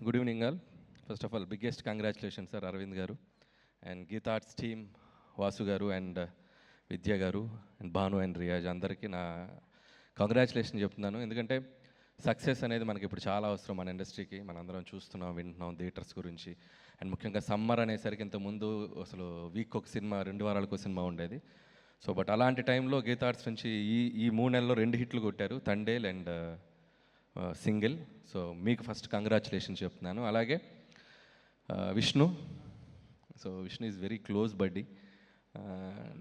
Good evening all. First of all biggest congratulation sir Aravind garu and Geetha Arts team, Vasu garu and విద్య గారు and Bhanu and Riyaz అందరికీ నా congratulation చెప్తున్నాను. ఎందుకంటే success అనేది మనకి ఇప్పుడు చాలా అవసరం మన ఇండస్ట్రీకి. మనందరం చూస్తున్నాం, వింటున్నాం థియేటర్స్ గురించి. అండ్ ముఖ్యంగా సమ్మర్ అనేసరికి ఇంతకుముందు అసలు వీక్ ఒక సినిమా, 2 వారాలకు ఒక సినిమా ఉండేది. సో బట్ అలాంటి టైంలో గీతా ఆర్ట్స్ నుంచి ఈ 3 నెలల్లో 2 హిట్లు కొట్టారు, తండేల్ అండ్ సింగిల్. సో మీకు ఫస్ట్ కంగ్రాచులేషన్ చెప్తున్నాను. అలాగే Vishnu. So Vishnu is very close బడ్డీ.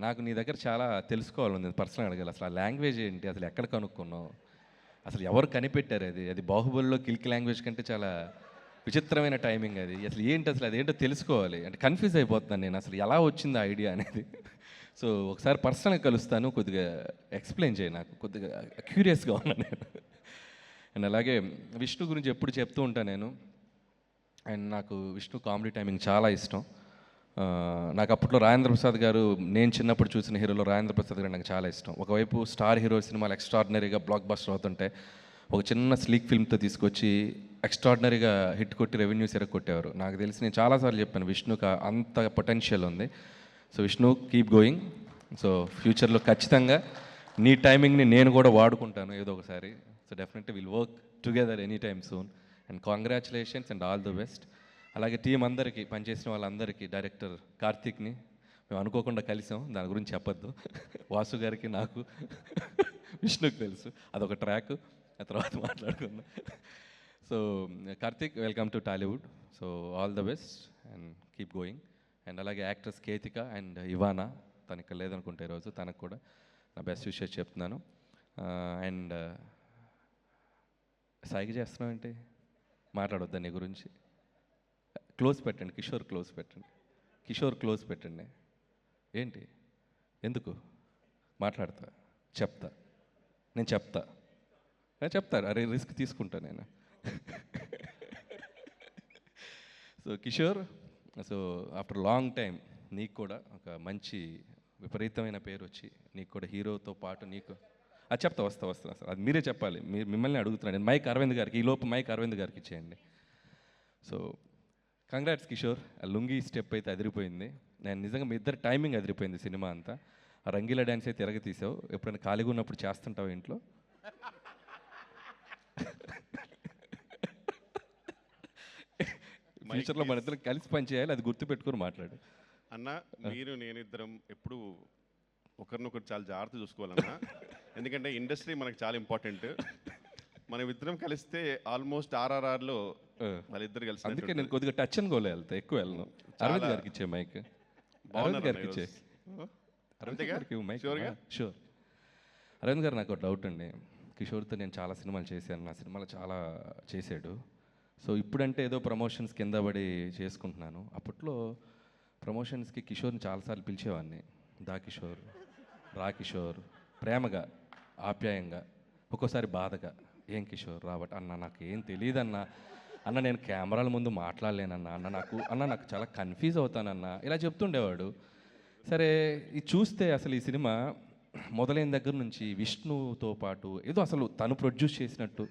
నాకు నీ దగ్గర చాలా తెలుసుకోవాలని పర్సనల్ అడగాలి. అసలు ఆ లాంగ్వేజ్ ఏంటి, అసలు ఎక్కడ కనుక్కున్నావు, అసలు ఎవరు కనిపెట్టారు? అది బాహుబలిలో కిల్కి లాంగ్వేజ్ కంటే చాలా విచిత్రమైన టైమింగ్ అది. అసలు ఏంటి, అసలు అదేంటో తెలుసుకోవాలి. అంటే కన్ఫ్యూజ్ అయిపోతున్నాను నేను, అసలు ఎలా వచ్చింది ఆ ఐడియా అనేది. సో ఒకసారి పర్సనల్గా కలుస్తాను, కొద్దిగా ఎక్స్ప్లెయిన్ చేయి, నాకు కొద్దిగా క్యూరియస్గా ఉన్నాను నేను. అండ్ అలాగే విష్ణు గురించి ఎప్పుడు చెప్తూ ఉంటాను నేను. అండ్ నాకు విష్ణు కామెడీ టైమింగ్ చాలా ఇష్టం. నాకు అప్పట్లో రాజేంద్ర ప్రసాద్ గారు, నేను చిన్నప్పుడు చూసిన హీరోలో రాజేంద్ర ప్రసాద్ గారు నాకు చాలా ఇష్టం. ఒకవైపు స్టార్ హీరో సినిమాలు ఎక్స్ట్రాడినరీగా బ్లాక్ బస్టర్ అవుతుంటే, ఒక చిన్న స్లీక్ ఫిల్మ్తో తీసుకొచ్చి ఎక్స్ట్రాడినరీగా హిట్ కొట్టి రెవెన్యూస్ కొట్టేవారు. నాకు తెలిసి నేను చాలాసార్లు చెప్పాను విష్ణుకి అంత పొటెన్షియల్ ఉంది. So Vishnu, keep going. So ఫ్యూచర్లో ఖచ్చితంగా నీ టైమింగ్ని నేను కూడా వాడుకుంటాను ఏదో ఒకసారి. So definitely will work together any time soon. And congratulations and all the best. అలాగే టీం అందరికీ, పనిచేసిన వాళ్ళందరికీ, డైరెక్టర్ కార్తీక్ని మేము అనుకోకుండా కలిసాం, దాని గురించి చెప్పొద్దు. వాసు గారికి, నాకు, విష్ణుకి తెలుసు, అదొక ట్రాక్, ఆ తర్వాత మాట్లాడుకుందాం. So Karthik, welcome to Tollywood. So all the best and keep going. And అలాగే యాక్ట్రెస్ కేతిక అండ్ ఇవానా, తను ఇక్కడ లేదనుకుంటే ఈరోజు, తనకు కూడా నా బెస్ట్ విషెస్ చెప్తున్నాను. అండ్ సైగ చేస్తున్నావు ఏంటి, మాట్లాడొద్దా నీ గురించి? క్లోజ్ పెట్టండి, కిషోర్ క్లోజ్ పెట్టండి, కిషోర్ క్లోజ్ పెట్టండి. ఏంటి, ఎందుకు మాట్లాడతా? చెప్తా, నేను చెప్తా, అరే రిస్క్ తీసుకుంటా నేను. So Kishore, so after long time నీకు కూడా ఒక మంచి విపరీతమైన పేరు వచ్చి, నీకు కూడా హీరోతో పాటు నీకు అది చెప్తా, వస్తా సార్, అది మీరే చెప్పాలి. మిమ్మల్ని అడుగుతున్నాను నేను. మైక్ అరవింద్ గారికి, ఈలోపు మైక్ అరవింద్ గారికి ఇచ్చేయండి. సో కంగ్రాట్స్ కిషోర్, ఆ లుంగీ స్టెప్ అయితే అదిరిపోయింది. నేను నిజంగా మీ ఇద్దరు టైమింగ్ అదిరిపోయింది సినిమా అంతా. ఆ రంగీలా డ్యాన్స్ అయితే తిరగ తీసావు. ఎప్పుడైనా ఖాళీగా ఉన్నప్పుడు చేస్తుంటావు ఇంట్లో? ఫ్యూచర్లో మన ఇద్దరం కలిసి పని చేయాలి, అది గుర్తుపెట్టుకొని మాట్లాడు అన్న. మీరు నేను ఇద్దరం ఎప్పుడు ఒకరినొకరు చాలా జాగ్రత్త చూసుకోవాలన్నా, ఎందుకంటే ఇండస్ట్రీ మనకు చాలా ఇంపార్టెంట్. మనం ఇద్దరం కలిస్తే ఆల్మోస్ట్ RRRలో వాళ్ళిద్దరు కలిసి. అందుకే నేను కొద్దిగా టచ్ అండ్ గోలే వెళ్తా, ఎక్కువ వెళ్ళను. అరవింద్ గారికి ఇచ్చే మైక్, అరవింద్ గారికి ఇచ్చే, అరవింద్ గారికి మైక్. షూర్. అరవింద్ గారు, నాకు ఒక డౌట్ అండి. కిషోర్తో నేను చాలా సినిమాలు చేశాను, నా సినిమాలు చాలా చేశాడు. సో ఇప్పుడంటే ఏదో ప్రమోషన్స్ కింద పడి చేసుకుంటున్నాను. అప్పట్లో ప్రమోషన్స్కి కిషోర్ని చాలాసార్లు పిలిచేవాడిని. దా కిషోర్, రా కిషోర్, ప్రేమగా, ఆప్యాయంగా, ఒక్కోసారి బాధగా, ఏం కిషోర్ రాబట్ అన్న, నాకు ఏం తెలియదన్నా, అన్న నేను కెమెరాల ముందు మాట్లాడలేనన్నా, అన్న నాకు చాలా కన్ఫ్యూజ్ అవుతానన్నా, ఇలా చెప్తుండేవాడు. సరే, ఇది చూస్తే అసలు ఈ సినిమా మొదలైన దగ్గర నుంచి విష్ణుతో పాటు ఏదో అసలు తను ప్రొడ్యూస్ చేసినట్టు,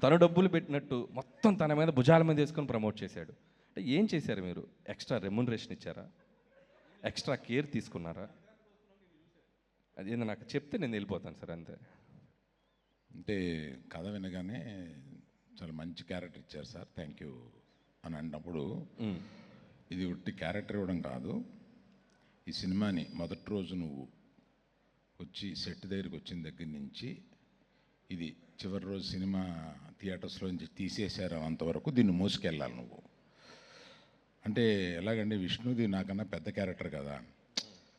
తను డబ్బులు పెట్టినట్టు మొత్తం తన మీద భుజాల మీద వేసుకొని ప్రమోట్ చేశాడు. అంటే ఏం చేశారు మీరు? ఎక్స్ట్రా రెమ్యునరేషన్ ఇచ్చారా? ఎక్స్ట్రా కేర్ తీసుకున్నారా? అదేందో నాకు చెప్తే నేను వెళ్ళిపోతాను సార్, అంతే. అంటే కథ వినగానే చాలా మంచి క్యారెక్టర్ ఇచ్చారు సార్, థ్యాంక్ యూ అని అన్నప్పుడు, ఇది ఒట్టి క్యారెక్టర్ ఇవ్వడం కాదు, ఈ సినిమాని మొదటి రోజు నువ్వు వచ్చి సెట్ దగ్గరికి వచ్చిన దగ్గర నుంచి ఇది చివరి రోజు సినిమా థియేటర్స్లో నుంచి తీసేశారు అంతవరకు దీన్ని మోసుకెళ్ళాలి నువ్వు. అంటే ఎలాగంటే విష్ణుది నాకన్నా పెద్ద క్యారెక్టర్ కదా,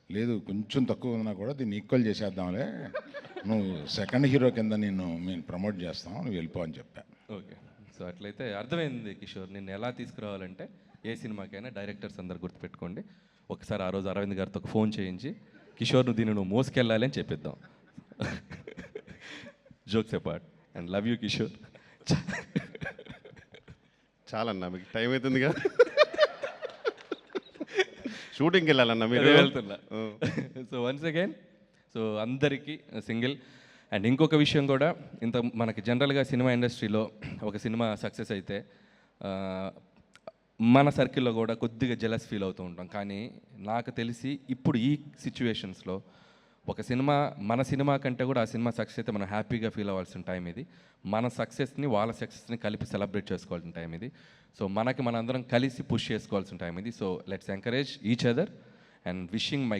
లేదు కొంచెం తక్కువ ఉన్నా కూడా దీన్ని ఈక్వల్ చేసేద్దాంలే, నువ్వు సెకండ్ హీరో కింద మేము ప్రమోట్ చేస్తాం, నువ్వు వెళ్ళిపో అని చెప్పా. ఓకే, సో అట్లయితే అర్థమైంది కిషోర్. నిన్ను ఎలా తీసుకురావాలంటే ఏ సినిమాకైనా డైరెక్టర్స్ అందరు గుర్తుపెట్టుకోండి, ఒకసారి ఆ రోజు అరవింద్ గారితో ఒక ఫోన్ చేయించి, కిషోర్ దీన్ని నువ్వు మోసుకెళ్ళాలి అని చెప్పిద్దాం. Jokes apart and love you Kishore. చాలన్నా, మీకు టైం అవుతుందిగా, షూటింగ్కి వెళ్ళాలన్నా మీరు. వెళ్తున్నా. సో వన్స్ అగైన్, సో అందరికీ సింగిల్ అండ్ ఇంకొక విషయం కూడా, ఇంత మనకి జనరల్గా సినిమా ఇండస్ట్రీలో ఒక సినిమా సక్సెస్ అయితే మన సర్కిల్లో కూడా కొద్దిగా జెలస్ ఫీల్ అవుతూ ఉంటాం. కానీ నాకు తెలిసి ఇప్పుడు ఈ సిచ్యువేషన్స్లో ఒక సినిమా, మన సినిమా కంటే కూడా ఆ సినిమా సక్సెస్ అయితే మనం హ్యాపీగా ఫీల్ అవ్వాల్సిన టైం ఇది. మన సక్సెస్ని వాళ్ళ సక్సెస్ని కలిపి సెలబ్రేట్ చేసుకోవాల్సిన టైం ఇది. సో మనకి మనందరం కలిసి పుష్ చేసుకోవాల్సిన టైం ఇది. So let's encourage each other and wishing my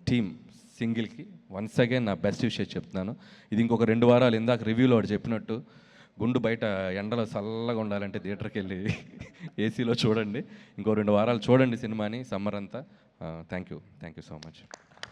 team సింగిల్కి వన్స్ అగైన్ నా బెస్ట్ విషయం చెప్తున్నాను. ఇది ఇంకొక 2 వారాలు, ఇందాక రివ్యూలో వాడు చెప్పినట్టు, గుండు బయట ఎండలో చల్లగా ఉండాలంటే థియేటర్కి వెళ్ళి ఏసీలో చూడండి. ఇంకో 2 వారాలు చూడండి సినిమాని, సమ్మర్ అంతా. Thank you so much.